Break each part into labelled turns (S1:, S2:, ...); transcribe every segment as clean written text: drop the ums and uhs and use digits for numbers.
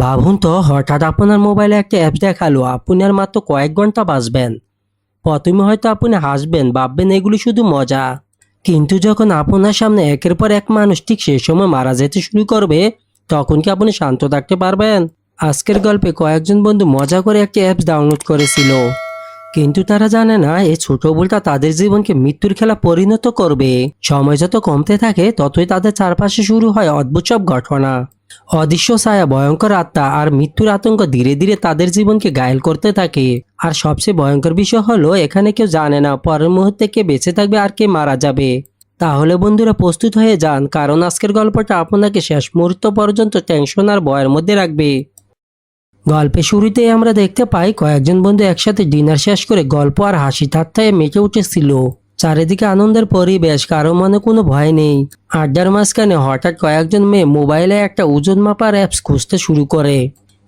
S1: ভাবুন তো হঠাৎ আপনার মোবাইলে একটা অ্যাপস দেখালো আপনি আর মাত্র কয়েক ঘন্টা বাঁচবেন। প্রথমে হয়তো আপনি হাসবেন, ভাববেন এগুলি শুধু মজা। কিন্তু যখন আপনার সামনে একের পর এক মানুষ ঠিক সেই সময় মারা যেতে শুরু করবে, তখন কি আপনি শান্ত থাকতে পারবেন? আজকের গল্পে কয়েকজন বন্ধু মজা করে একটি অ্যাপস ডাউনলোড করেছিল, কিন্তু তারা জানে না এই ছোট ভুলটা তাদের জীবনকে মৃত্যুর খেলা পরিণত করবে। সময় যত কমতে থাকে ততই তাদের চারপাশে শুরু হয় অদ্ভুত সব ঘটনা। অদৃশ্য ছায়া, ভয়ঙ্কর আত্মা আর মৃত্যুর আতঙ্ক ধীরে ধীরে তাদের জীবনকে ঘায়েল করতে থাকে। আর সবচেয়ে ভয়ঙ্কর বিষয় হলো এখানে কেউ জানে না পরের মুহূর্তে কে বেঁচে থাকবে আর কে মারা যাবে। তাহলে বন্ধুরা প্রস্তুত হয়ে যান, কারণ আজকের গল্পটা আপনাকে শেষ মুহূর্ত পর্যন্ত টেনশন আর ভয়ের মধ্যে রাখবে। গল্পের শুরুতেই আমরা দেখতে পাই কয়েকজন বন্ধু একসাথে ডিনার শেষ করে গল্প আর হাসি ঠাট্টায় মেতে উঠেছিল। চারিদিকে আনন্দের পরিবেশ, কারো মনে কোনো ভয় নেই। আড্ডার মাঝখানে হঠাৎ কয়েকজন মেয়ে মোবাইলে একটা ওজন মাপার অ্যাপস খুঁজতে শুরু করে।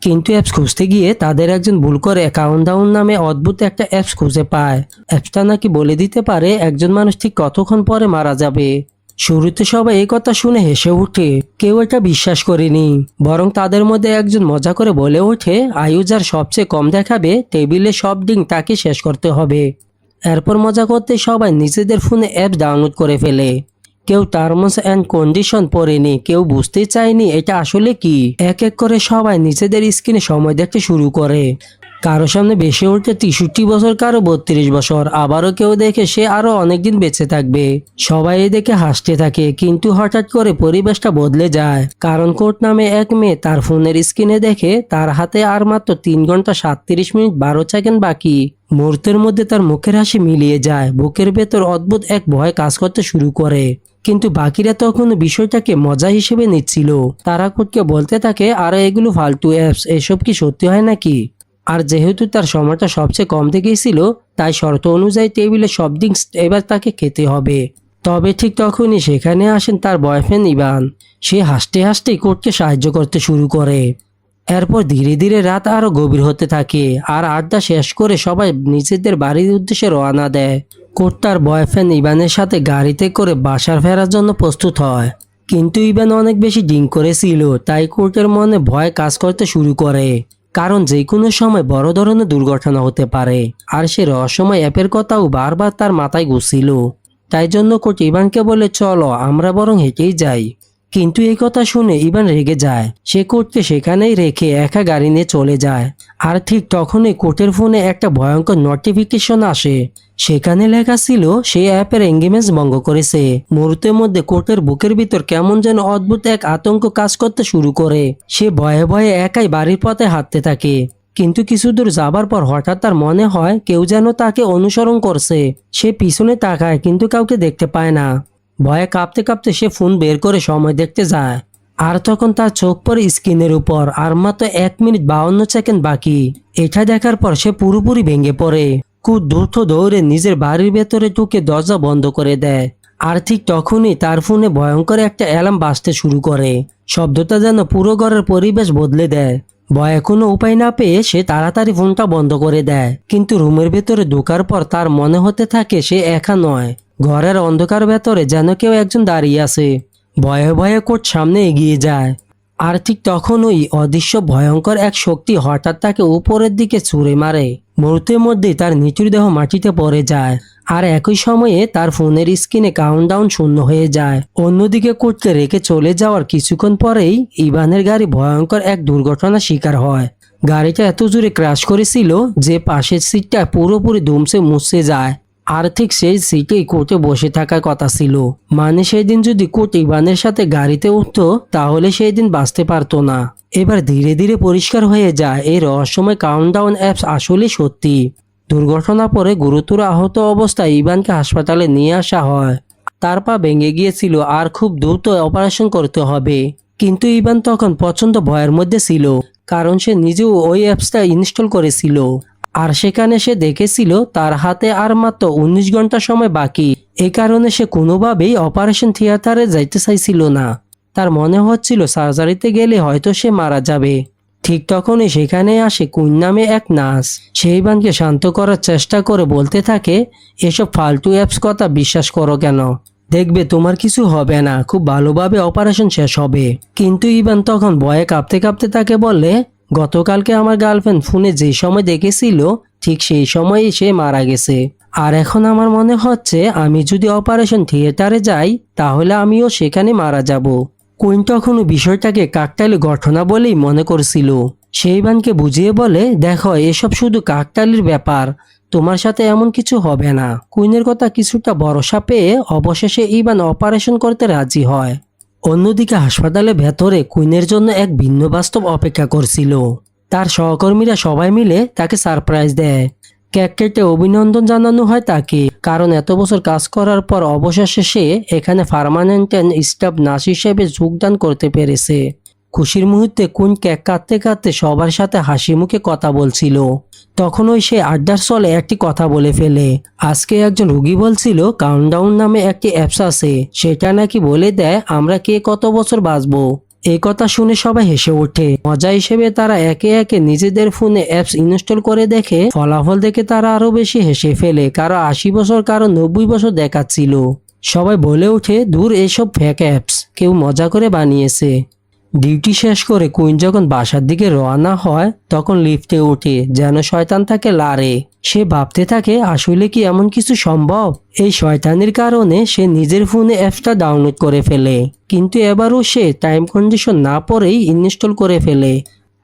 S1: কিন্তু অ্যাপস খুঁজতে গিয়ে তাদের একজন ভুল করে কাউন্টডাউন নামে অদ্ভুত একটা অ্যাপস খুঁজে পায়। অ্যাপসটা নাকি বলে দিতে পারে একজন মানুষ ঠিক কতক্ষণ পরে মারা যাবে। শুরুতে সবাই এই কথা শুনে হেসে ওঠে, কেউ এটা বিশ্বাস করেনি। বরং তাদের মধ্যে একজন মজা করে বলে ওঠে, আয়ু যার সবচেয়ে কম দেখাবে টেবিলে সব দিন তাকে শেষ করতে হবে। এরপর মজা করতে সবাই নিজেদের ফোনে অ্যাপ ডাউনলোড করে ফেলে। কেউ টার্মস অ্যান্ড কন্ডিশন পড়েনি, কেউ বুঝতে চায়নি এটা আসলে কি। এক এক করে সবাই নিজেদের স্ক্রিনে সময় দেখতে শুরু করে। কারো সামনে বেশি উঠে 63 বছর, কারো 32 বছর, আবারও কেউ দেখে সে আরো অনেকদিন বেঁচে থাকবে। সবাই এই দেখে হাসতে থাকে, কিন্তু হঠাৎ করে পরিবেশটা বদলে যায়। কারণ কোর্ট নামে এক মেয়ে তার ফোনের স্ক্রিনে দেখে তার হাতে আর মাত্র 3 ঘন্টা 37 মিনিট 12 সেকেন্ড বাকি। মুহূর্তের মধ্যে তার মুখের হাসি মিলিয়ে যায়, বুকের ভেতর অদ্ভুত এক ভয় কাজ করতে শুরু করে। কিন্তু বাকিরা তখন বিষয়টাকে মজা হিসেবে নিচ্ছিল। তারা কোর্টকে বলতে থাকে, আর এগুলো ফালতু অ্যাপস, এসব কি সত্যি হয় নাকি? আর যেহেতু তার সময়টা সবচেয়ে কম থেকেছিল, তাই শর্ত অনুযায়ী টেবিলে সব দিন এবার তাকে খেতে হবে। তবে ঠিক তখনই সেখানে আসেন তার বয়ফ্রেন্ড ইভান। সে হাসতে হাসতেই কোর্টকে সাহায্য করতে শুরু করে। এরপর ধীরে ধীরে রাত আরো গভীর হতে থাকে, আর আড্ডা শেষ করে সবাই নিজেদের বাড়ির উদ্দেশ্যে রওনা দেয়। কোর্ট তার বয়ফ্রেন্ড ইভানের সাথে গাড়িতে করে বাসার ফেরার জন্য প্রস্তুত হয়। কিন্তু ইভান অনেক বেশি ড্রিঙ্ক করেছিল, তাই কোর্টের মনে ভয় কাজ করতে শুরু করে। কারণ যে কোনো সময় বড় ধরনের দুর্ঘটনা হতে পারে। আর সে রহস্যময় অ্যাপের কথাও বারবার তার মাথায় ঘুরছিল। তাই জন্য কোচ ইভানকে বলে, চলো আমরা বরং হেঁটেই যাই। কিন্তু এই কথা শুনে ইভান রেগে যায়। সে কোচকে সেখানেই রেখে একা গাড়ি নিয়ে চলে যায়। আর ঠিক তখনই কোচের ফোনে একটা ভয়ঙ্কর নোটিফিকেশন আসে। সেখানে লেখা ছিল সে অ্যাপের এঙ্গেজমেন্ট ভঙ্গ করেছে। মুহূর্তের মধ্যে কোটের বুকের ভিতর কেমন যেন অদ্ভুত এক আতঙ্ক কাজ করতে শুরু করে। সে ভয়ে ভয়ে একাই বাড়ির পথে হাঁটতে থাকে। কিন্তু কিছু দূর যাবার পর হঠাৎ তার মনে হয় কেউ যেন তাকে অনুসরণ করছে। সে পিছনে তাকায়, কিন্তু কাউকে দেখতে পায় না। ভয়ে কাঁপতে কাঁপতে সে ফোন বের করে সময় দেখতে যায়। আর তখন তার চোখ পড়ে স্ক্রিনের উপর, আর মাত্র 1 মিনিট 52 সেকেন্ড বাকি। এটা দেখার পর সে পুরোপুরি ভেঙে পড়ে। খুব দ্রুত দৌড়ে নিজের বাড়ির ভেতরে ঢুকে দরজা বন্ধ করে দেয়। আর ঠিক তখনই তার ফোনে ভয়ঙ্কর একটা অ্যালার্ম বাজতে শুরু করে। শব্দটা যেন পুরো ঘরের পরিবেশ বদলে দেয়। ভয়ে কোনো উপায় না পেয়ে সে তাড়াতাড়ি ফোনটা বন্ধ করে দেয়। কিন্তু রুমের ভেতরে ঢোকার পর তার মনে হতে থাকে সে একা নয়। ঘরের অন্ধকার ভেতরে যেন কেউ একজন দাঁড়িয়ে আছে। ভয়ে ভয়ে কোট সামনে এগিয়ে যায়। আর ঠিক তখন ওই অদৃশ্য ভয়ঙ্কর এক শক্তি হঠাৎ তাকে উপরের দিকে ছুঁড়ে মারে। মুহূর্তের মধ্যেই তার নিচুর দেহ মাটিতে পড়ে যায়। আর একই সময়ে তার ফোনের স্ক্রিনে কাউন্টডাউন শূন্য হয়ে যায়। অন্যদিকে কোটকে রেখে চলে যাওয়ার কিছুক্ষণ পরেই ইভানের গাড়ি ভয়ঙ্কর এক দুর্ঘটনার শিকার হয়। গাড়িটা এত জোরে ক্র্যাশ করেছিল যে পাশের সিটটা পুরোপুরি ধুমসে মুছে যায়। আর ঠিক সেই সিটেই কোর্টে বসে থাকার কথা ছিল। মানে সেই দিন যদি কোর্ট ইভানের সাথে গাড়িতে উঠতো তাহলে সেই দিন বাঁচতে পারতো না। এবার ধীরে ধীরে পরিষ্কার হয়ে যায় এই রহস্যময় কাউন্টডাউন অ্যাপস আসলে সত্যি। দুর্ঘটনা পরে গুরুতর আহত অবস্থায় ইভানকে হাসপাতালে নিয়ে আসা হয়। তার পা ভেঙে গিয়েছিল আর খুব দ্রুত অপারেশন করতে হবে। কিন্তু ইভান তখন প্রচন্ড ভয়ের মধ্যে ছিল, কারণ সে নিজেও ওই অ্যাপসটা ইনস্টল করেছিল। আর সেখানে সে দেখেছিল তার হাতে আর মাত্র 19 ঘন্টা সময় বাকি। এই কারণে সে কোনোভাবেই অপারেশন থিয়েটারে যাইতে চাইছিল না। তার মনে হচ্ছিল সার্জারিতে গেলে হয়তো সে মারা যাবে। ঠিক তখনই সেখানে আসে কুইন নামে এক নার্স। সে ইভানকে শান্ত করার চেষ্টা করে বলতে থাকে, এসব ফালতু অ্যাপস কথা বিশ্বাস করো কেন? দেখবে তোমার কিছু হবে না, খুব ভালোভাবে অপারেশন শেষ হবে। কিন্তু ইভান তখন ভয়ে কাঁপতে কাঁপতে তাকে বললে, গতকালকে আমার গার্লফ্রেন্ড ফোনে যে সময় দেখেছিল ঠিক সেই সময়ই সে মারা গেছে। আর এখন আমার মনে হচ্ছে আমি যদি অপারেশন থিয়েটারে যাই তাহলে আমিও সেখানে মারা যাব। কুইন তখনও বিষয়টাকে কাকতালীয় ঘটনা বলেই মনে করছিল। সে ইভানকে বুঝিয়ে বলে, দেখো এসব শুধু কাকতালীর ব্যাপার, তোমার সাথে এমন কিছু হবে না। কুইনের কথা কিছুটা ভরসা পেয়ে অবশেষে ইভান অপারেশন করতে রাজি হয়। অন্যদিকে হাসপাতালের ভেতরে কুইনের জন্য এক ভিন্ন বাস্তব অপেক্ষা করছিল। তার সহকর্মীরা সবাই মিলে তাকে সারপ্রাইজ দেয়। কেক কেটে অভিনন্দন জানানো হয় তাকে, কারণ এত বছর কাজ করার পর অবশেষে সে এখানে পার্মানেন্ট স্টাফ নার্স হিসেবে যোগদান করতে পেরেছে। খুশির মুহূর্তে কুইন কেক কাটতে কাটতে সবার সাথে হাসি মুখে কথা বলছিল। তখনই সে আড্ডার ছলে একটি কথা বলে ফেলে। আজকে একজন রোগী বলছিল কাউন্টডাউন নামে একটি অ্যাপস আছে, সেটা নাকি বলে দেয় আমরা কে কত বছর বাঁচবো। এই কথা শুনে সবাই হেসে ওঠে। মজা হিসেবে তারা একে একে নিজেদের ফোনে অ্যাপস ইনস্টল করে দেখে। ফলাফল দেখে তারা আরো বেশি হেসে ফেলে, কারো 80 বছর কারো 90 বছর দেখাচ্ছিল। সবাই বলে ওঠে দূর, এসব ফেক অ্যাপস, কেউ মজা করে বানিয়েছে। ডিউটি শেষ করে কুইন যখন বাসার দিকে রওনা হয় তখন লিফটে ওঠে যেন শয়তান তাকে লারে। সে ভাবতে থাকে আসলে কি এমন কিছু সম্ভব। এই শয়তানির কারণে সে নিজের ফোনে অ্যাপসটা ডাউনলোড করে ফেলে, কিন্তু এবারও সে টাইম কন্ডিশন না পরেই ইনস্টল করে ফেলে।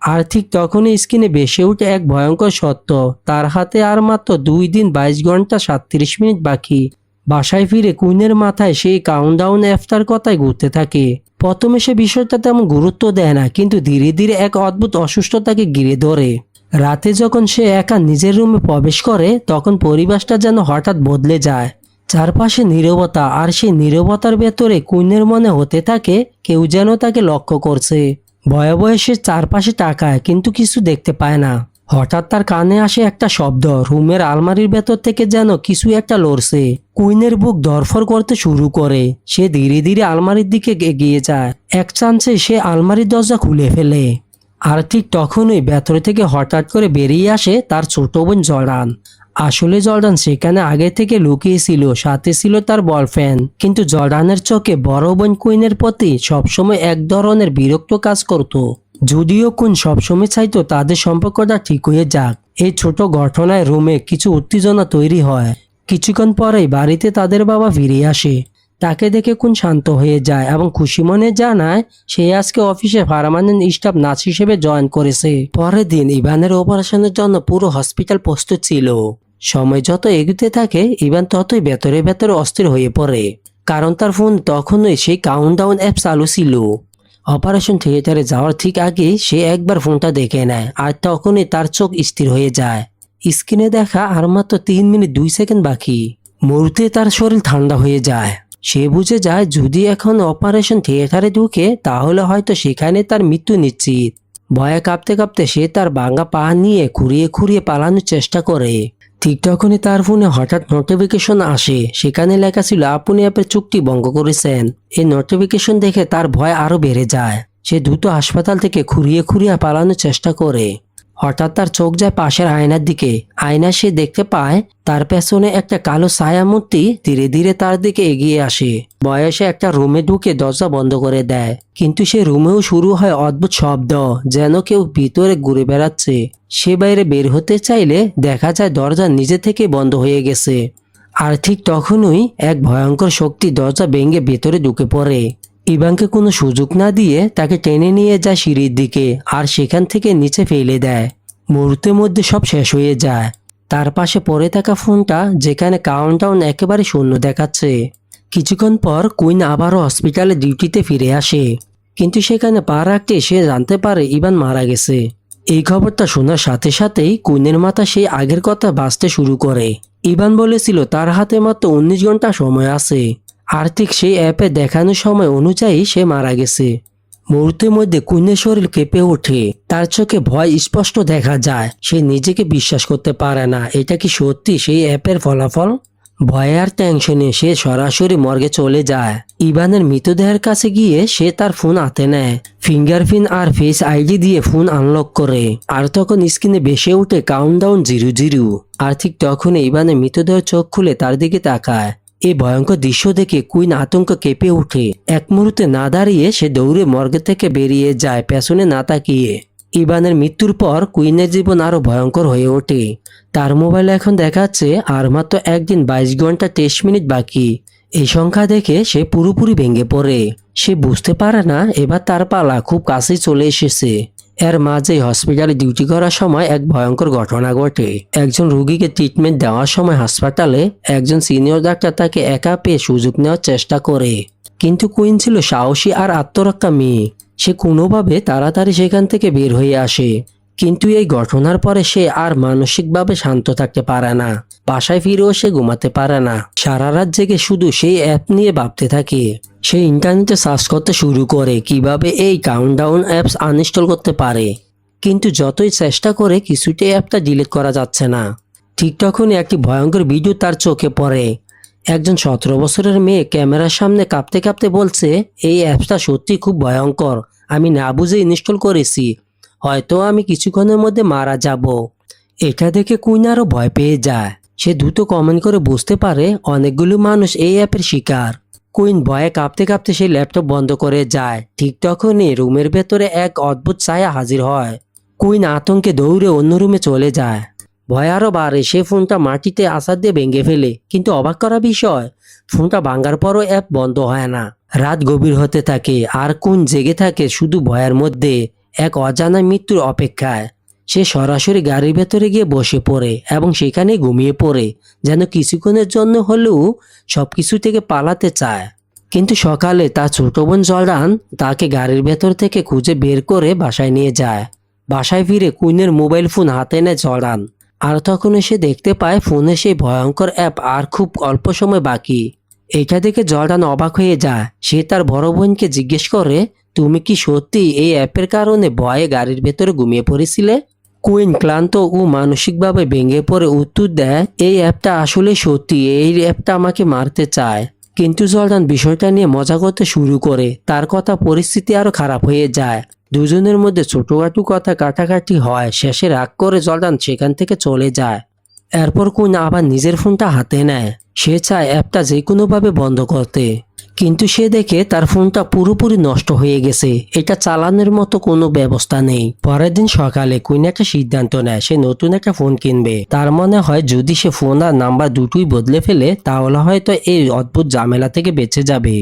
S1: আর ঠিক তখনই স্ক্রিনে ভেসে ওঠে এক ভয়ঙ্কর সত্য, তার হাতে আর মাত্র 2 দিন 22 ঘন্টা 37 মিনিট বাকি। বাসায় ফিরে কুইনের মাথায় সেই কাউন্টডাউন অ্যাপটার কথাই ঘুরতে থাকে। প্রথমে সে বিষয়টা তেমন গুরুত্ব দেয় না, কিন্তু ধীরে ধীরে এক অদ্ভুত অসুস্থতাকে ঘিরে ধরে। রাতে যখন সে একা নিজের রুমে প্রবেশ করে তখন পরিবেশটা যেন হঠাৎ বদলে যায়। চারপাশে নীরবতা, আর সেই নীরবতার ভেতরে কুইনের মনে হতে থাকে কেউ যেন তাকে লক্ষ্য করছে। ভয়ে ভয়ে সে চারপাশে তাকায় কিন্তু কিছু দেখতে পায় না। হঠাৎ তার কানে আসে একটা শব্দ, রুমের আলমারির ভেতর থেকে যেন কিছু একটা লড়ছে। কুইনের বুক ধড়ফড় করতে শুরু করে। সে ধীরে ধীরে আলমারির দিকে এগিয়ে যায়। এক চান্সে সে আলমারির দরজা খুলে ফেলে। আর ঠিক তখনই ভেতর থেকে হঠাৎ করে বেরিয়ে আসে তার ছোট বোন জর্ডান। আসলে জর্ডান সেখানে আগে থেকে লুকিয়েছিল, সাথে ছিল তার বয়ফ্রেন্ড। কিন্তু জর্ডানের চোখে বড় বোন কুইনের প্রতি সবসময় এক ধরনের বিরক্ত কাজ করত। যদিও কুইন সবসময় চাইতো তাদের সম্পর্কটা ঠিক হয়ে যাক। এই ছোট ঘটনায় রুমে কিছু উত্তেজনা তৈরি হয়। কিছুক্ষণ পরেই বাড়িতে তাদের বাবা ফিরে আসে। তাকে দেখে কুইন শান্ত হয়ে যায় এবং খুশি মনে জানায় সে আজকে অফিসে পার্মানেন্ট স্টাফ নার্স হিসেবে জয়েন করেছে। পরের দিন ইভানের অপারেশনের জন্য পুরো হসপিটাল প্রস্তুত ছিল। সময় যত এগোতে থাকে ইভান ততই ভেতরে ভেতরে অস্থির হয়ে পড়ে, কারণ তার ফোন তখনই সেই কাউন্টডাউন অ্যাপ চালু ছিল। অপারেশন থিয়েটারে যাওয়ার ঠিক আগে সে একবার ফোনটা দেখে নেয়, আর তখনই তার চোখ স্থির হয়ে যায়। স্ক্রিনে দেখা আর মাত্র 3 মিনিট 2 সেকেন্ড বাকি। মুহূর্তে তার শরীর ঠান্ডা হয়ে যায়। সে বুঝে যায় যদি এখন অপারেশন থিয়েটারে ঢুকে তাহলে হয়তো সেখানে তার মৃত্যু নিশ্চিত। ভয়ে কাঁপতে কাঁপতে সে তার ভাঙা পা নিয়ে খুঁড়িয়ে খুঁড়িয়ে পালানোর চেষ্টা করে। ঠিক তখনই তার ফোনে হঠাৎ নোটিফিকেশন আসে। সেখানে লেখা ছিল আপনি অ্যাপের চুক্তি ভঙ্গ করেছেন। এই নোটিফিকেশন দেখে তার ভয় আরো বেড়ে যায়। সে দ্রুত হাসপাতাল থেকে খুঁড়িয়ে খুঁড়িয়ে পালানোর চেষ্টা করে। হঠাৎ তার চোখ যায় পাশের আয়নার দিকে। আয়নায় সে দেখতে পায় তার পেছনে একটা কালো ছায়া মূর্তি ধীরে ধীরে তার দিকে এগিয়ে আসে। বয়সে একটা রুমে ঢুকে দরজা বন্ধ করে দেয়, কিন্তু সে রুমেও শুরু হয় অদ্ভুত শব্দ, যেন কেউ ভিতরে ঘুরে বেড়াচ্ছে। সে বাইরে বের হতে চাইলে দেখা যায় দরজা নিজে থেকে বন্ধ হয়ে গেছে। আর ঠিক তখনই এক ভয়ঙ্কর শক্তি দরজা ভেঙে ভেতরে ঢুকে পড়ে। ইভানকে কোনো সুযোগ না দিয়ে তাকে টেনে নিয়ে যায় সিঁড়ির দিকে, আর সেখান থেকে নিচে ফেলে দেয়। মুহূর্তের মধ্যে সব শেষ হয়ে যায়। তার পাশে পড়ে থাকা ফোনটা, যেখানে কাউন্টডাউন একেবারে শূন্য দেখাচ্ছে। কিছুক্ষণ পর কুইন আবারও হসপিটালে ডিউটিতে ফিরে আসে, কিন্তু সেখানে পা রাখতে সে জানতে পারে ইভান মারা গেছে। এই খবরটা শোনার সাথে সাথেই কুইনের মাথা সেই আগের কথা ভাসতে শুরু করে। ইভান বলেছিল তার হাতে মাত্র 19 ঘন্টা সময় আছে, আর ঠিক সেই অ্যাপে দেখানো সময় অনুযায়ী সে মারা গেছে। মুহূর্তের মধ্যে কুইনের শরীর কেঁপে ওঠে। তার চোখে ভয় স্পষ্ট দেখা যায়। সে নিজেকে বিশ্বাস করতে পারে না, এটা কি সত্যি সেই অ্যাপের ফলাফল? ভয়ে আর টেনশনে সে সরাসরি মর্গে চলে যায়। ইভানের মৃতদেহের কাছে গিয়ে সে তার ফোন হাতে নেয়, ফিঙ্গারপ্রিন্ট আর ফেস আইডি দিয়ে ফোন আনলক করে। আর তখন স্ক্রিনে ভেসে ওঠে কাউন্টডাউন 00। আর ঠিক তখন ইভানের মৃতদেহ চোখ খুলে তার দিকে তাকায়। এই ভয়ঙ্কর দৃশ্য দেখে কুইন আতঙ্ক কেঁপে ওঠে। এক মুহূর্তে না দাঁড়িয়ে সে দৌড়ে মর্গে থেকে বেরিয়ে যায়, পেছনে না তাকিয়ে। ইভানের মৃত্যুর পর কুইনের জীবন আরো ভয়ঙ্কর হয়ে ওঠে। তার মোবাইলে এখন দেখাচ্ছে আর মাত্র একদিন 22 ঘন্টা 23 মিনিট বাকি। এই সংখ্যা দেখে সে পুরোপুরি ভেঙে পড়ে। সে বুঝতে পারে না এবার তার পালা খুব কাছেই চলে এসেছে। এর মাঝে হসপিটালে ডিউটি করার সময় এক ভয়ঙ্কর ঘটনা ঘটে। একজন রোগীকে ট্রিটমেন্ট দেওয়ার সময় হাসপাতালে একজন সিনিয়র ডাক্তার তাকে একা পেয়ে সুযোগ নেওয়ার চেষ্টা করে। কিন্তু কুইন ছিল সাহসী আর আত্মরক্ষা মেয়ে। সে কোনোভাবে তাড়াতাড়ি সেখান থেকে বের হয়ে আসে। কিন্তু এই ঘটনার পরে সে আর মানসিকভাবে শান্ত থাকতে পারে না। বাসায় ফিরেও সে ঘুমাতে পারে না। সারা রাত জেগে শুধু সেই অ্যাপ নিয়ে ভাবতে থাকে। সে ইন্টারনেটে সার্চ করতে শুরু করে কিভাবে এই কাউন্টডাউন অ্যাপস আনইনস্টল করতে পারে। কিন্তু যতই চেষ্টা করে কিছুতেই অ্যাপটা ডিলিট করা যাচ্ছে না। ঠিক তখনই একটি ভয়ঙ্কর ভিডিও তার চোখে পড়ে। একজন 17 বছরের মেয়ে ক্যামেরার সামনে কাঁপতে কাঁপতে বলছে, এই অ্যাপসটা সত্যি খুব ভয়ঙ্কর। আমি না বুঝে ইনস্টল করেছি। হয়তো আমি কিছুক্ষণের মধ্যে মারা যাব। এটা দেখে কুইন আরও ভয় পেয়ে যায়। সে দ্রুত কমেন্ট করে বুঝতে পারে অনেকগুলো মানুষ এই অ্যাপের শিকার। কুইন ভয়ে কাঁপতে কাঁপতে সেই ল্যাপটপ বন্ধ করে যায়। ঠিক তখনই রুমের ভেতরে এক অদ্ভুত ছায়া হাজির হয়। কুইন আতঙ্কে দৌড়ে অন্য রুমে চলে যায়। ভয় আরও বাড়ে। সে ফোনটা মাটিতে আছাড় দিয়ে ভেঙে ফেলে। কিন্তু অবাক করা বিষয়, ফোনটা ভাঙার পরও অ্যাপ বন্ধ হয় না। রাত গভীর হতে থাকে আর কুইন জেগে থাকে শুধু ভয়ের মধ্যে, এক অজানা মৃত্যুর অপেক্ষায়। সে সরাসরি গাড়ির ভেতরে গিয়ে বসে পড়ে এবং সেখানে ঘুমিয়ে পড়ে, যেন কিছুক্ষণের জন্য হলেও সবকিছু থেকে পালাতে চায়। কিন্তু সকালে তার ছোট বোন জর্ডান তাকে গাড়ির ভেতর থেকে খুঁজে বের করে বাসায় নিয়ে যায়। বাসায় ফিরে কুইনের মোবাইল ফোন হাতে নেয় জর্ডান। আর তখন সে দেখতে পায় ফোনে সেই ভয়ঙ্কর অ্যাপ আর খুব অল্প সময় বাকি। এটা দেখে জর্ডান অবাক হয়ে যায়। সে তার বড় বোনকে জিজ্ঞেস করে, তুমি কি সত্যি এই অ্যাপের কারণে ভয়ে গাড়ির ভেতরে ঘুমিয়ে পড়েছিলে? কুইন ক্লান্ত ও মানসিকভাবে ভেঙে পড়ে উত্তর দেয়, এই অ্যাপটা আসলে সত্যি। এই অ্যাপটা আমাকে মারতে চায়। কিন্তু জর্ডান বিষয়টা নিয়ে মজা করতে শুরু করে। তার কথা পরিস্থিতি আরো খারাপ হয়ে যায়। দুজনের মধ্যে ছোটখাটো কথা কাটাকাটি হয়। শেষে রাগ করে জর্ডান সেখান থেকে চলে যায়। এরপর কুইন আবার নিজের ফোনটা হাতে নেয়। সে চায় অ্যাপটা যে কোনোভাবে বন্ধ করতে। কিন্তু সে দেখে তার ফোনটা পুরোপুরি নষ্ট হয়ে গেছে। এটা চালানোর মতো কোনো ব্যবস্থা নেই। পরের দিন সকালে কুইন একটা সিদ্ধান্ত নেয়, সে নতুন একটা ফোন কিনবে। তার মনে হয় যদি সে ফোন আর নাম্বার দুটোই বদলে ফেলে তাহলে হয়তো এই অদ্ভুত ঝামেলা থেকে বেঁচে যাবে।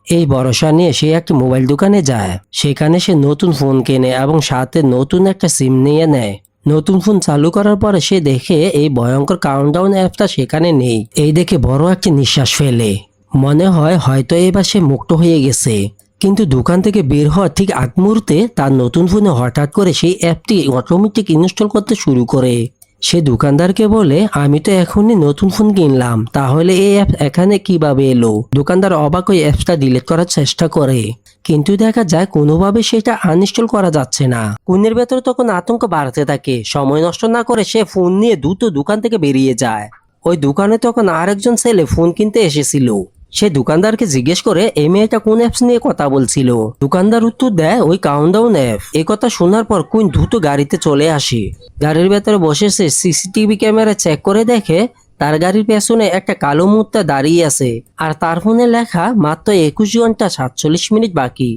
S1: এই ভরসা নিয়ে সে একটা মোবাইল দোকানে যায়। সেখানে সে নতুন ফোন কেনে এবং সাথে নতুন একটা সিম নিয়ে নেয়। নতুন ফোন চালু করার পরে সে দেখে এই ভয়ঙ্কর কাউন্টডাউন অ্যাপটা সেখানে নেই। এই দেখে বড় একটা নিঃশ্বাস ফেলে। মনে হয় হয়তো এবার সে মুক্ত হয়ে গেছে। কিন্তু দোকান থেকে বের হওয়ার ঠিক আগ মুহূর্তে তার নতুন ফোনে হঠাৎ করে সেই অ্যাপটি অটোমেটিক ইনস্টল করতে শুরু করে। সে দোকানদারকে বলে, আমি তো এখনই নতুন ফোন কিনলাম, তাহলে এই অ্যাপ এখানে কিভাবে এলো? দোকানদার অবাক হয়ে অ্যাপসটা ডিলিট করার চেষ্টা করে। কিন্তু দেখা যায় কোনোভাবে সেটা আনইনস্টল করা যাচ্ছে না। কুইনের ভেতরে তখন আতঙ্ক বাড়তে থাকে। সময় নষ্ট না করে সে ফোন নিয়ে দ্রুত দোকান থেকে বেরিয়ে যায়। ওই দোকানে তখন আরেকজন ছেলে ফোন কিনতে এসেছিল। সে দোকানদারকে জিজ্ঞেস করে এই মেয়েটা কোন অ্যাপস নিয়ে কথা বলছিল। দোকানদার উত্তর দেয়, ওই কাউন্টডাউন অ্যাপ। এই কথা শোনার পর কুইন দ্রুত গাড়িতে চলে আসে। গাড়ির ভেতরে বসে সে সিসিটিভি ক্যামেরা চেক করে দেখে তার গাড়ির পেছনে একটা কালো মুদ্রা দাঁড়িয়ে আছে আর তার ফোনে লেখা মাত্র 21 ঘন্টা 47 মিনিট বাকি।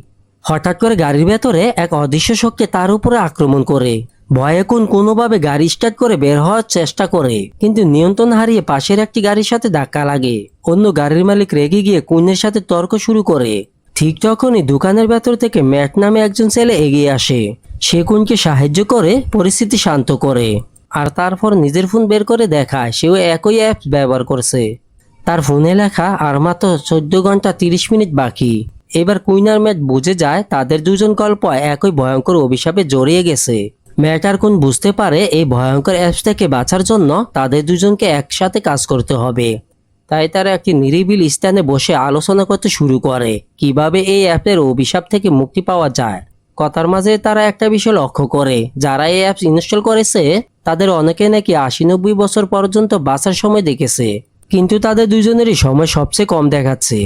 S1: হঠাৎ করে গাড়ির ভেতরে এক অদৃশ্য শক্তি তার উপরে আক্রমণ করে। ভয়ে কুইন কোনোভাবে গাড়ি স্টার্ট করে বের হওয়ার চেষ্টা করে, কিন্তু নিয়ন্ত্রণ হারিয়ে পাশের একটি গাড়ির সাথে ধাক্কা লাগে। অন্য গাড়ির মালিক রেগে গিয়ে কুইনের সাথে তর্ক শুরু করে। ঠিক তখনই দোকানের ভেতর থেকে ম্যাট নামে একজন ছেলে এগিয়ে আসে। সে কুইনকে সাহায্য করে পরিস্থিতি শান্ত করে আর তারপর নিজের ফোন বের করে দেখায় সেও একই অ্যাপ ব্যবহার করছে। তার ফোনে লেখা আর মাত্র 14 ঘন্টা 30 মিনিট বাকি। এবার কুইন আর ম্যাট বুঝে যায় তাদের দুজন গল্প একই ভয়ঙ্কর অভিশাপে জড়িয়ে গেছে। ম্যাট আর কুইন বুঝতে পারে এই ভয়ঙ্কর অ্যাপস থেকে বাঁচার জন্য তাদের দুজনকে একসাথে কাজ করতে হবে। তাই তারা একটি নিরিবিলি স্থানে বসে আলোচনা করতে শুরু করে কিভাবে এই অ্যাপের অভিশাপ থেকে মুক্তি পাওয়া যায়। কথার মাঝে তারা একটা বিষয় লক্ষ্য করে, যারা এই অ্যাপস ইনস্টল করেছে তাদের অনেকে নাকি 80-90 বছর পর্যন্ত বাঁচার সময় দেখেছে, কিন্তু তাদের দুজনেরই সময় সবচেয়ে কম দেখাচ্ছে।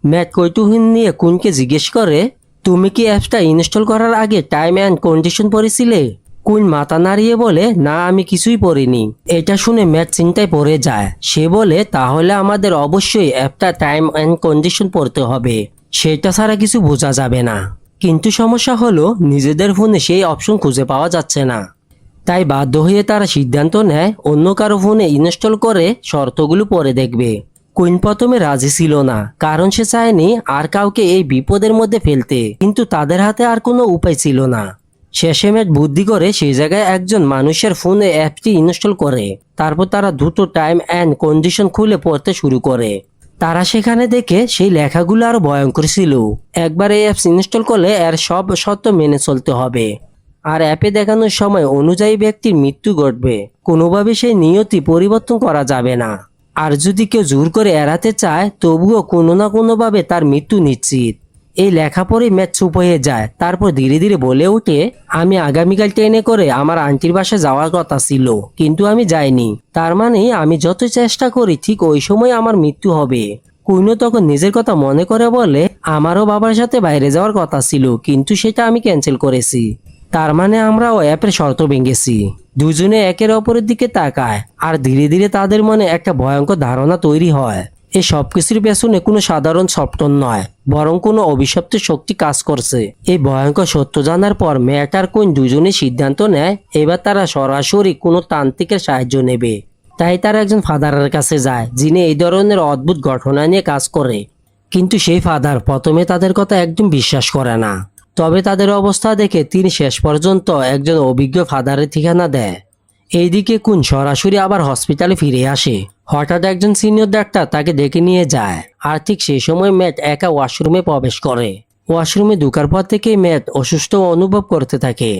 S1: ম্যাট কৌতূহল নিয়ে কুইনকে জিজ্ঞেস করে, তুমি কি অ্যাপসটা ইনস্টল করার আগে টাইম অ্যান্ড কন্ডিশন পড়েছিলে? কুইন মাথা নাড়িয়ে বলে, না আমি কিছুই পড়িনি। এটা শুনে ম্যাট চিন্তায় পড়ে যায়। সে বলে, তাহলে আমাদের অবশ্যই একটা টাইম অ্যান্ড কন্ডিশন পড়তে হবে, সেটা ছাড়া কিছু বোঝা যাবে না। কিন্তু সমস্যা হলো নিজেদের ফোনে সেই অপশন খুঁজে পাওয়া যাচ্ছে না। তাই বাধ্য হয়ে তারা সিদ্ধান্ত নেয় অন্য কারো ফোনে ইনস্টল করে শর্তগুলো পরে দেখবে। কুইন প্রথমে রাজি ছিল না, কারণ সে চায়নি আর কাউকে এই বিপদের মধ্যে ফেলতে, কিন্তু তাদের হাতে আর কোনো উপায় ছিল না। শেষে ম্যাট বুদ্ধি করে সেই জায়গায় একজন মানুষের ফোনে অ্যাপটি ইনস্টল করে। তারপর তারা দুটো টাইম অ্যান্ড কন্ডিশন খুলে পড়তে শুরু করে। তারা সেখানে দেখে সেই লেখাগুলো আরো ভয়ঙ্কর ছিল। একবার এই অ্যাপস ইনস্টল করলে এর সব শর্ত মেনে চলতে হবে, আর অ্যাপে দেখানোর সময় অনুযায়ী ব্যক্তির মৃত্যু ঘটবে। কোনোভাবে সেই নিয়তি পরিবর্তন করা যাবে না। আর যদি কেউ জোর করে এড়াতে চায় তবুও কোনো না কোনোভাবে তার মৃত্যু নিশ্চিত। এই লেখা পড়ে ম্যাট চুপ হয়ে যায়। তারপর ধীরে ধীরে বলে ওঠে, আমি আগামীকাল ট্রেনে করে আমার আন্টির বাসায় যাওয়ার কথা ছিল, কিন্তু আমি যাইনি। তার মানে আমি যত চেষ্টা করি ঠিক ওই সময় আমার মৃত্যু হবে। কুইনও তখন নিজের কথা মনে করে বলে, আমারও বাবার সাথে বাইরে যাওয়ার কথা ছিল, কিন্তু সেটা আমি ক্যান্সেল করেছি। তার মানে আমরাও অ্যাপের শর্ত ভেঙেছি। দুজনে একের অপরের দিকে তাকায়, আর ধীরে ধীরে তাদের মনে একটা ভয়ঙ্কর ধারণা তৈরি হয়। এই সবকিছুর পেছনে কোনো সাধারণ সফটওয়্যার নয়, বরং কোনো অভিশপ্ত শক্তি কাজ করছে। এই ভয়ঙ্কর সত্য জানার পর ম্যাট আর কুইন দুজনে সিদ্ধান্ত নেয় এবার তারা সরাসরি কোনো তান্ত্রিকের সাহায্য নেবে। তাই তারা একজন ফাদারের কাছে যায়, যিনি এই ধরনের অদ্ভুত ঘটনা নিয়ে কাজ করে। কিন্তু সেই ফাদার প্রথমে তাদের কথা একদম বিশ্বাস করে না। তবে তাদের অবস্থা দেখে তিনি শেষ পর্যন্ত একজন অভিজ্ঞ ফাদারের ঠিকানা দেয়। এইদিকে কুইন সরাসরি আবার হসপিটালে ফিরে আসে। হঠাৎ একজন সিনিয়র ডাক্তার তাকে ডেকে নিয়ে যায়, আর ঠিক সেই সময় ম্যাট একা ওয়াশরুমে প্রবেশ করে। ওয়াশরুমে ঢোকার পর থেকেই ম্যাট অসুস্থ অনুভব করতে থাকে,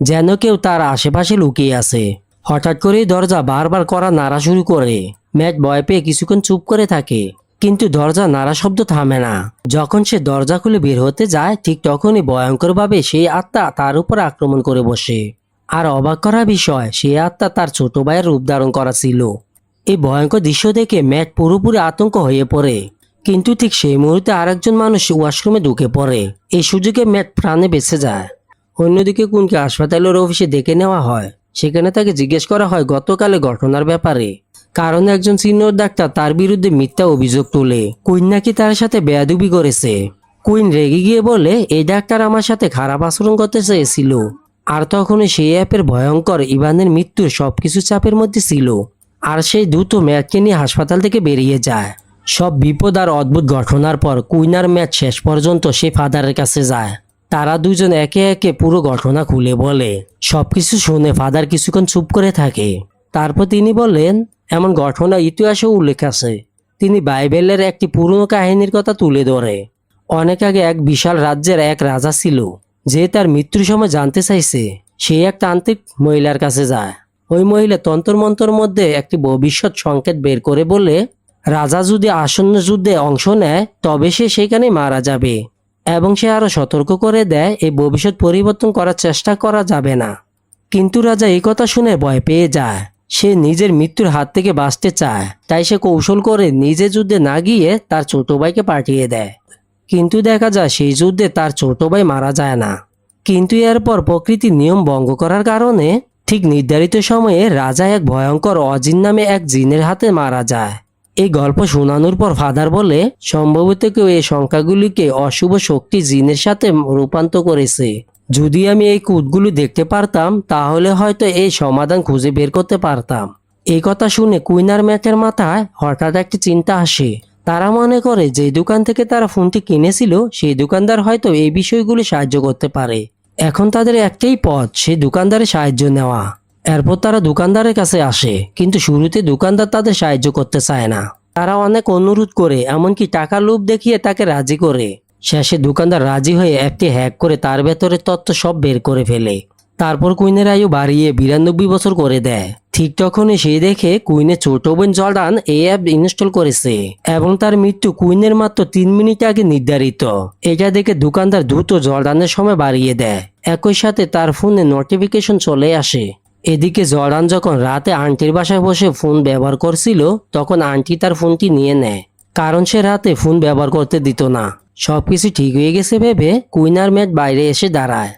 S1: যেন কেউ তার আশেপাশে লুকিয়ে আছে। হঠাৎ করেই দরজা বারবার করা নাড়া শুরু করে। ম্যাট ভয় পেয়ে কিছুক্ষণ চুপ করে থাকে, কিন্তু দরজা নাড়া শব্দ থামে না। যখন সে দরজা খুলে বের হতে যায় ঠিক তখনই ভয়ঙ্করভাবে সেই আত্মা তার উপর আক্রমণ করে বসে। আর অবাক করা বিষয়, সেই আত্মা তার ছোট ভাইয়ের রূপ ধারণ করা ছিল। এই ভয়ঙ্কর দৃশ্য দেখে ম্যাট পুরোপুরি আতঙ্ক হয়ে পড়ে। কিন্তু ঠিক সেই মুহূর্তে আরেকজন মানুষ ওয়াশরুমে ঢুকে পড়ে। এই সুযোগে ম্যাট প্রাণে বেঁচে যায়। অন্যদিকে কুনকে হাসপাতালের অফিসে ডেকে নেওয়া হয়। সেখানে তাকে জিজ্ঞেস করা হয় গতকালের ঘটনার ব্যাপারে, কারণ একজন সিনিয়র ডাক্তার তার বিরুদ্ধে মিথ্যা অভিযোগ তোলে কুইন নাকি তার সাথে বেয়াদবি করেছে। কুইন রেগে গিয়ে বলে, এই ডাক্তার আমার সাথে খারাপ আচরণ করতে চেয়েছিল। আর তখনই সেই অ্যাপের ভয়ঙ্কর ইভানের মৃত্যুর সবকিছু চাপের মধ্যে ছিল। আর সেই দ্রুত ম্যাটকে নিয়ে হাসপাতাল থেকে বেরিয়ে যায়। সব বিপদ আর অদ্ভুত ঘটনার পর কুইন আর ম্যাট শেষ পর্যন্ত সেই ফাদারের কাছে যায়। তারা দুজন একে একে পুরো ঘটনা খুলে বলে। সবকিছু শুনে ফাদার কিছুক্ষণ চুপ করে থাকে। তারপর তিনি বললেন, এমন ঘটনা ইতিহাসে উল্লেখ আছে। তিনি বাইবেলের একটি পুরনো কাহিনীর কথা তুলে ধরে। অনেক আগে এক বিশাল রাজ্যের এক রাজা ছিল, যে তার মৃত্যুর সময় জানতে চাইছে। সে এক তান্ত্রিক মহিলার কাছে যায়। ওই মহিলা তন্ত্র মন্ত্রের মধ্যে একটি ভবিষ্যৎ সংকেত বের করে বলে, রাজা যদি আসন্ন যুদ্ধে অংশ নেয় তবে সে সেখানে মারা যাবে। এবং সে আরো সতর্ক করে দেয় এই ভবিষ্যৎ পরিবর্তন করার চেষ্টা করা যাবে না। কিন্তু রাজা এই কথা শুনে ভয় পেয়ে যায়। সে নিজের মৃত্যুর হাত থেকে বাঁচতে চায়, তাই সে কৌশল করে নিজে যুদ্ধে না গিয়ে তার ছোট ভাইকে পাঠিয়ে দেয়। কিন্তু দেখা যায় সেই যুদ্ধে তার ছোট ভাই মারা যায় না। কিন্তু এরপর প্রকৃতির নিয়ম ভঙ্গ করার কারণে ঠিক নির্ধারিত সময়ে রাজা এক ভয়ঙ্কর অজিন নামে এক জিনের হাতে মারা যায়। এই গল্প শোনানোর পর ফাদার বলে, সম্ভবত কেউ এই সংখ্যাগুলিকে অশুভ শক্তি জিনের সাথে রূপান্তর করেছে। যদি আমি এই কুদগুলো দেখতে পারতাম তাহলে হয়তো এই সমাধান খুঁজে বের করতে পারতাম। এই কথা শুনে কুইন আর ম্যাটের মাথায় হঠাৎ একটি চিন্তা আসে। তারা মনে করে যে দোকান থেকে তারা ফোনটি কিনেছিল সেই দোকানদার হয়তো এই বিষয়গুলি সাহায্য করতে পারে। এখন তাদের একটাই পথ, সেই দোকানদারের সাহায্য নেওয়া। এরপর তারা দোকানদারের কাছে আসে, কিন্তু শুরুতে দোকানদার তাদের সাহায্য করতে চায় না। তারা অনেক অনুরোধ করে, এমনকি টাকার লোভ দেখিয়ে তাকে রাজি করে। শেষে দোকানদার রাজি হয়ে অ্যাপটি হ্যাক করে তার ভেতরে তথ্য সব বের করে ফেলে। তারপর কুইনের আয়ু বাড়িয়ে 92 বছর করে দেয়। ঠিক তখনই সে দেখে কুইনের ছোট বোন জর্ডান এই অ্যাপ ইনস্টল করেছে এবং তার মৃত্যু কুইনের মাত্র 3 মিনিট আগে নির্ধারিত। এটা দেখে দোকানদার দ্রুত জর্ডানের সময় বাড়িয়ে দেয়। একই সাথে তার ফোনে নোটিফিকেশন চলে আসে। এদিকে জর্ডান যখন রাতে আন্টির বাসায় বসে ফোন ব্যবহার করছিল তখন আন্টি তার ফোনটি নিয়ে নেয়, কারণ সে রাতে ফোন ব্যবহার করতে দিত না। সবকিছু ঠিক হয়ে গেছে ভেবে কুইন আর ম্যাট বাইরে এসে দাঁড়ায়।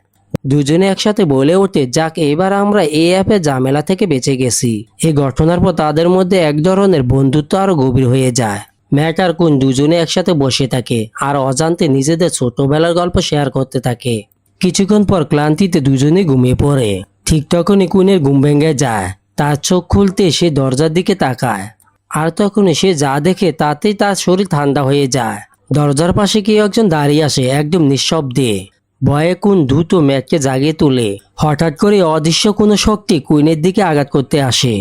S1: দুজনে একসাথে বলে ওঠে, যাক এবার আমরা এই অ্যাপের ঝামেলা থেকে বেঁচে গেছি। এই ঘটনার পর তাদের মধ্যে এক ধরনের বন্ধুত্ব আরো গভীর হয়ে যায়। ম্যাট আর কুইন দুজনে একসাথে বসে থাকে আর অজান্তে নিজেদের ছোটবেলার গল্প শেয়ার করতে থাকে। কিছুক্ষণ পর ক্লান্তিতে দুজনেই ঘুমিয়ে পড়ে। ঠিক তখনই কুইনের ঘুম ভেঙে যায়। তার চোখ খুলতে সে দরজার দিকে তাকায়, আর তখনই সে যা দেখে তাতেই তার শরীর ঠান্ডা হয়ে যায়। দরজার পাশে কেউ একজন দাঁড়িয়ে আসে, একদম নিঃশব্দে। ভয়ে কুইন দ্রুত ম্যাটকে জাগিয়ে তোলে। হঠাৎ করে অদৃশ্য কোনো শক্তি কুইনের দিকে আঘাত করতে আসে।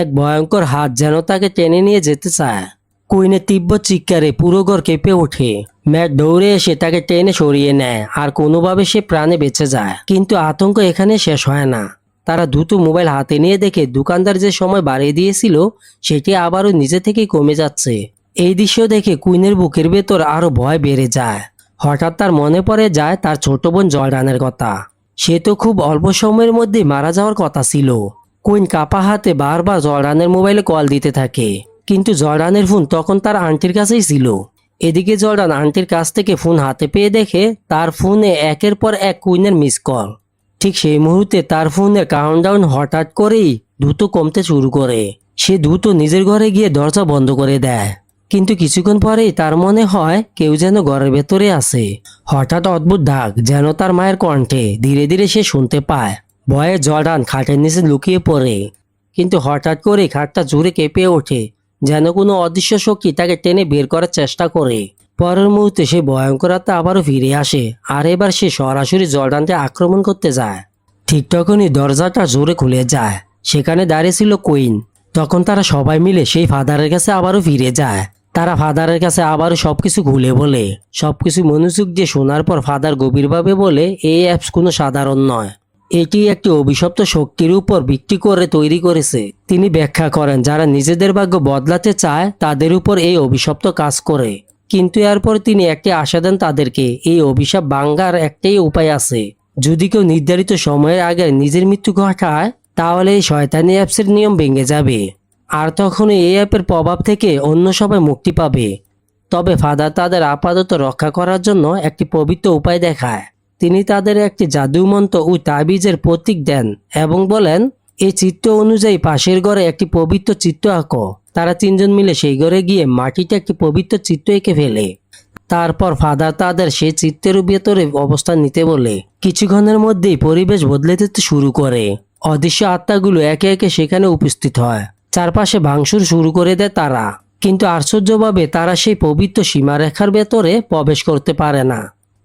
S1: এক ভয়ঙ্কর হাত যেন তাকে টেনে নিয়ে যেতে চায়। কুইনের তীব্র চিৎকারে পুরো ঘর কেঁপে ওঠে। ম্যাট দৌড়ে এসে তাকে টেনে সরিয়ে নেয় আর কোনোভাবে সে প্রাণে বেঁচে যায়। কিন্তু আতঙ্ক এখানে শেষ হয় না। তারা দ্রুত মোবাইল হাতে নিয়ে দেখে দোকানদার যে সময় বাড়িয়ে দিয়েছিল সেটি আবারও নিজে থেকেই কমে যাচ্ছে। এই দৃশ্য দেখে কুইনের বুকের ভেতর আরো ভয় বেড়ে যায়। হঠাৎ তার মনে পড়ে যায় তার ছোট বোন জর্ডানের কথা। সে তো খুব অল্প সময়ের মধ্যে মারা যাওয়ার কথা ছিল। কুইন কাপা হাতে বারবার জর্ডানের মোবাইলে কল দিতে থাকে, কিন্তু জর্ডানের ফোন তখন তার আন্টির কাছেই ছিল। এদিকে জর্ডান আন্টির কাছ থেকে ফোন হাতে পেয়ে দেখে তার ফোনে একের পর এক কুইনের মিস কল। ঠিক সেই মুহূর্তে তার ফোনের কাউন্টডাউন হঠাৎ করেই দ্রুত কমতে শুরু করে। সে দ্রুত নিজের ঘরে গিয়ে দরজা বন্ধ করে দেয়, কিন্তু কিছুক্ষণ পরেই তার মনে হয় কেউ যেন ঘরের ভেতরে আছে। হঠাৎ অদ্ভুত ডাক যেন তার মায়ের কণ্ঠে ধীরে ধীরে সে শুনতে পায়। ভয়ে জর্ডান খাটের নিচে লুকিয়ে পড়ে, কিন্তু হঠাৎ করে খাটটা জোরে কেঁপে ওঠে, যেন কোনো অদৃশ্য শক্তি তাকে টেনে বের করার চেষ্টা করে। পরের মুহূর্তে সে ভয়ঙ্কর আত্মা আবারও ফিরে আসে, আর এবার সে সরাসরি জর্ডানকে আক্রমণ করতে যায়। ঠিক তখনই দরজাটা জোরে খুলে যায়। সেখানে দাঁড়িয়ে ছিল কুইন। তখন তারা সবাই মিলে সেই ফাদারের কাছে আবারও ফিরে যায়। তারা ফাদারের কাছে আবারও সবকিছু খুলে বলে। সবকিছু মনোযোগ দিয়ে শোনার পর ফাদার গভীরভাবে বলে, এই অ্যাপস কোনো সাধারণ নয়। এটি একটি অভিশপ্ত শক্তির উপর ভিত্তি করে তৈরি করেছে। তিনি ব্যাখ্যা করেন, যারা নিজেদের ভাগ্য বদলাতে চায় তাদের উপর এই অভিশপ্ত কাজ করে। কিন্তু এরপর তিনি একটি আশা দেন তাদেরকে, এই অভিশাপ ভাঙার একটাই উপায় আছে। যদি কেউ নির্ধারিত সময়ের আগে নিজের মৃত্যু ঘটায় তাহলে এই শয়তানি অ্যাপসের নিয়ম ভেঙে যাবে, আর তখন এই অ্যাপের প্রভাব থেকে অন্য সবাই মুক্তি পাবে। তবে ফাদার তাদের আপাতত রক্ষা করার জন্য একটি পবিত্র উপায় দেখায়। তিনি তাদের একটি জাদুমন্ত্র ও তাবিজের প্রতীক দেন এবং বলেন, এই চিত্র অনুযায়ী পাশের ঘরে একটি পবিত্র চিত্র আঁকো। তারা তিনজন মিলে সেই ঘরে গিয়ে মাটিতে একটি পবিত্র চিত্র এঁকে ফেলে। তারপর ফাদার তাদের সেই চিত্রের ভেতরে অবস্থান নিতে বলে। কিছুক্ষণের মধ্যেই পরিবেশ বদলে যেতে শুরু করে। অদৃশ্য আত্মাগুলো একে একে সেখানে উপস্থিত হয়। চারপাশে ভাঙচুর শুরু করে দেয় তারা, কিন্তু আশ্চর্যভাবে তারা সেই পবিত্র সীমারেখার ভেতরে প্রবেশ করতে পারে না,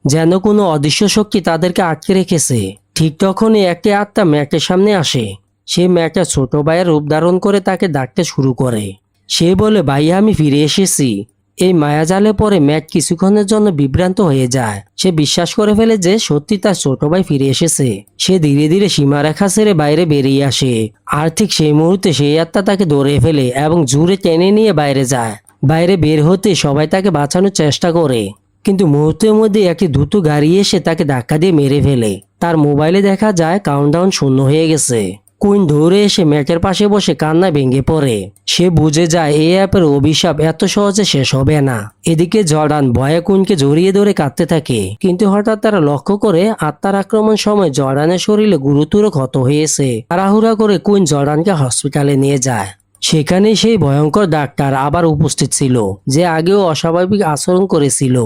S1: যেন কোনো অদৃশ্য শক্তি তাদেরকে আটকে রেখেছে। ঠিক তখনই একটি আত্মা ম্যাটের সামনে আসে। সে ম্যাটের ছোট ভাইয়ের রূপ ধারণ করে তাকে ডাকতে শুরু করে। সে বলে, ভাইয়া আমি ফিরে এসেছি। এই মায়াজালে পরে ম্যাট কিছুক্ষণের জন্য বিভ্রান্ত হয়ে যায়। সে বিশ্বাস করে ফেলে যে সত্যি তার ছোট ভাই ফিরে এসেছে। সে ধীরে ধীরে সীমারেখা ছেড়ে বাইরে বেরিয়ে আসে, আর ঠিক সেই মুহূর্তে সেই আত্মা তাকে ধরে ফেলে এবং জোরে টেনে নিয়ে বাইরে যায়। বাইরে বের হতে সবাই তাকে বাঁচানোর চেষ্টা করে, কিন্তু মুহূর্তের মধ্যে একটি দ্রুত গাড়ি এসে তাকে ধাক্কা দিয়ে মেরে ফেলে। তার মোবাইলে দেখা যায় কাউন্টডাউন শূন্য হয়ে গেছে। কুইন দৌড়ে এসে ম্যাটের পাশে বসে কান্নায় ভেঙে পড়ে। সে বুঝে যায় এই অ্যাপের অভিশাপ এত সহজে শেষ হবে না। এদিকে জর্ডান ভয়ে কুইনকে জড়িয়ে ধরে কাঁদতে থাকে, কিন্তু হঠাৎ তারা লক্ষ্য করে আত্মার আক্রমণ সময় জর্ডানের শরীরে গুরুতর ক্ষত হয়েছে। তাড়াহুড়া করে কুইন জর্ডানকে হসপিটালে নিয়ে যায়। সেখানে সেই ভয়ঙ্কর ডাক্তার আবার উপস্থিত ছিল, যে আগেও অস্বাভাবিক আচরণ করেছিল।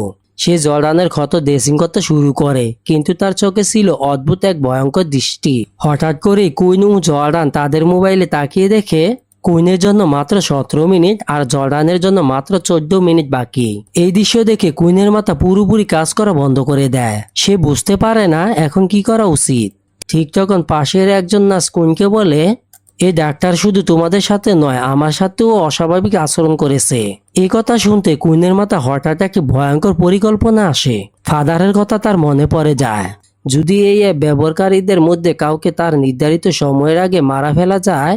S1: সে জর্ডানের ক্ষত ড্রেসিং করতে শুরু করে, কিন্তু তার চোখে ছিল অদ্ভুত এক ভয়ঙ্কর দৃষ্টি। হঠাৎ করে কুইন ও জর্ডান তাদের মোবাইলে তাকিয়ে দেখে কুইনের জন্য মাত্র 17 মিনিট আর জর্ডানের জন্য মাত্র 14 মিনিট বাকি। এই দৃশ্য দেখে কুইনের মাথা পুরোপুরি কাজ করা বন্ধ করে দেয়। সে বুঝতে পারে না এখন কি করা উচিত। ঠিক তখন পাশের একজন নার্স কুইনকে বলে, এই ডাক্তার শুধু তোমাদের সাথে নয়, আমার সাথেও অস্বাভাবিক আচরণ করেছে। এই কথা শুনতে কুইনের মাথা হঠাৎ একটি ভয়ঙ্কর পরিকল্পনা আসে। ফাদারের কথা তার মনে পড়ে যায়। যদি এই অ্যাপ ব্যবহারকারীদের মধ্যে কাউকে তার নির্ধারিত সময়ের আগে মারা ফেলা যায়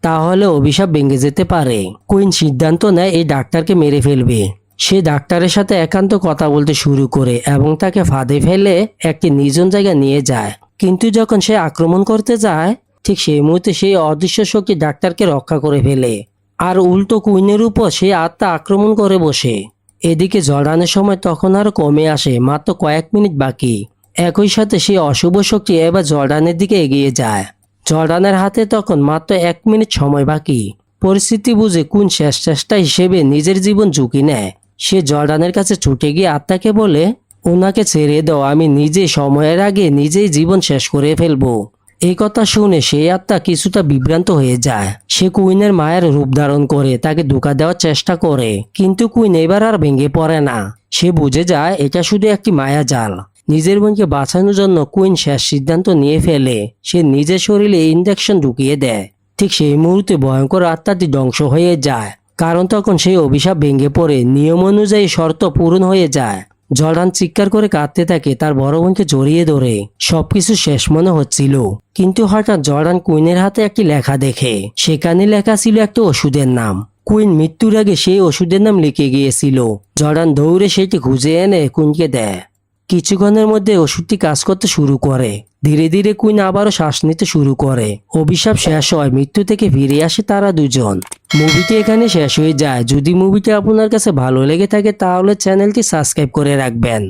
S1: তাহলে অভিশাপ ভেঙে যেতে পারে। কুইন সিদ্ধান্ত নেয় এই ডাক্তারকে মেরে ফেলবে। সে ডাক্তারের সাথে একান্ত কথা বলতে শুরু করে এবং তাকে ফাঁদে ফেলে একটি নির্জন জায়গায় নিয়ে যায়। কিন্তু যখন সে আক্রমণ করতে যায় ঠিক সেই মুহূর্তে সেই অদৃশ্য শক্তি ডাক্তারকে রক্ষা করে ফেলে, আর উল্টো কুইনের উপর সেই আত্মা আক্রমণ করে বসে। এদিকে জর্ডানের সময় তখন আরো কমে আসে, মাত্র কয়েক মিনিট বাকি। একই সাথে সেই অশুভ শক্তি এবার জর্ডানের দিকে এগিয়ে যায়। জর্ডানের হাতে তখন মাত্র 1 মিনিট সময় বাকি। পরিস্থিতি বুঝে কুইন শেষ চেষ্টা হিসেবে নিজের জীবন ঝুঁকি নেয়। সে জর্ডানের কাছে ছুটে গিয়ে আত্মাকে বলে, ওনাকে ছেড়ে দাও, আমি নিজে সময়ের আগে নিজেই জীবন শেষ করে ফেলবো। এই কথা শুনে সেই আত্মা কিছুটা বিভ্রান্ত হয়ে যায়। সে কুইনের মায়ের রূপ ধারণ করে তাকে ধোঁকা দেওয়ার চেষ্টা করে, কিন্তু কুইন এবার আর ভেঙে পড়ে না। সে বুঝে যায় এটা শুধু একটি মায়াজাল। নিজের বোনকে বাঁচানোর জন্য কুইন শেষ সিদ্ধান্ত নিয়ে ফেলে। সে নিজের শরীরে ইনজেকশন ঢুকিয়ে দেয়। ঠিক সেই মুহূর্তে ভয়ঙ্কর আত্মাটি ধ্বংস হয়ে যায়, কারণ তখন সেই অভিশাপ ভেঙে পড়ে। নিয়ম অনুযায়ী শর্ত পূরণ হয়ে যায়। জর্ডান চিৎকার করে কাঁদতে থাকে, তার বড় বোনকে জড়িয়ে ধরে। সবকিছু শেষ মনে হচ্ছিল, কিন্তু হঠাৎ জর্ডান কুইনের হাতে একটি লেখা দেখে। সেখানে লেখা ছিল একটা ওষুধের নাম। কুইন মৃত্যুর আগে সেই ওষুধের নাম লিখে গিয়েছিল। জর্ডান দৌড়ে সেটি খুঁজে এনে কুইনকে দেয়। কিছুক্ষণের মধ্যে ওষুধটি কাজ করতে শুরু করে। ধীরে ধীরে কুইন আবারও শ্বাস নিতে শুরু করে। অভিশাপ শেষ হয়, মৃত্যু থেকে ফিরে আসে তারা দুজন। মুভিটি এখানে শেষ হয়ে যায়। যদি মুভিটি আপনার কাছে ভালো লেগে থাকে তাহলে চ্যানেলটি সাবস্ক্রাইব করে রাখবেন।